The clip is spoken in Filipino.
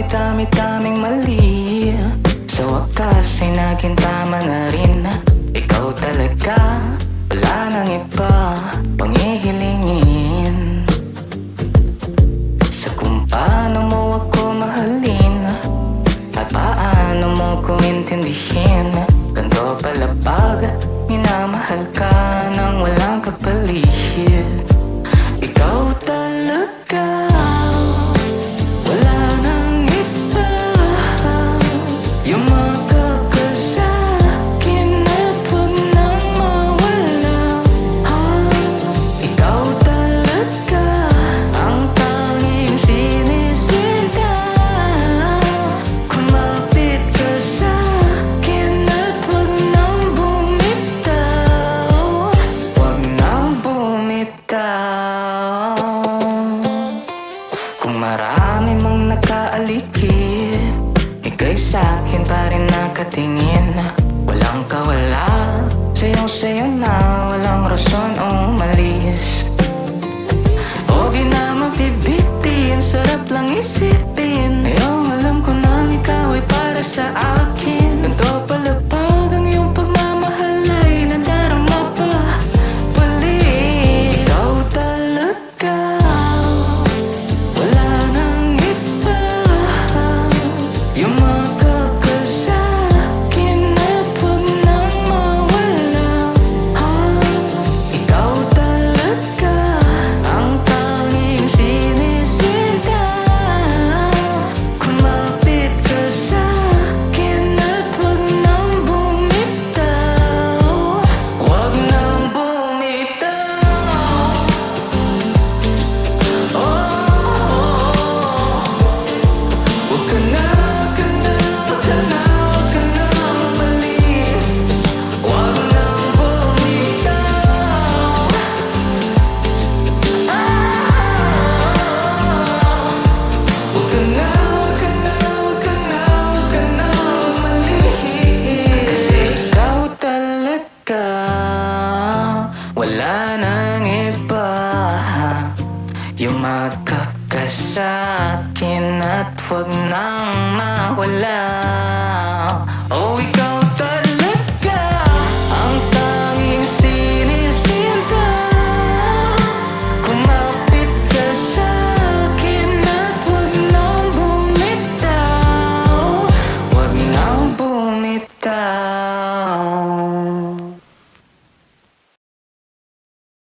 dami-daming mali. Sa wakas ay naging tama na rin. Ikaw talaga, wala nang iba pang ihilingin. Sa kung paano mo ako mahalin at paano mo ko intindihin, ganito pala pag minamahal ka nang walang kapalit. Ikaw talaga, wala nang iba yung makakasakin at huwag nang mawala. Ikaw talaga ang tanging sinisita. Kumapit ka sa'kin at huwag nang bumitaw. Huwag nang bumitaw. Kung marami mong nakaalikid, ika'y sa'kin pa rin nakatingin. Walang kawala, sayong-sayo na, walang rason o umalis. O di na mabibitin, sarap lang isipin. Ngayong alam ko na ikaw ay para sa akin. Ganito pala pag ang iyong pagmamahal ay nadarama pa balik. Ikaw talaga, wala nang iba yung makakasakin at huwag nang mawala. Ikaw talaga ang tanging sinisita. Kumapit ka sa'kin at huwag nang bumitaw. Huwag nang bumitaw. Huwag ka na, huwag ka na, huwag ka na, huwag ka na umalis. Huwag nang bumitaw. Huwag ka na, huwag ka na, huwag ka na, huwag ka na umalis. Kasi ikaw talaga, wala nang iba yung makakasakin at huwag nang mawala. Oh, ikaw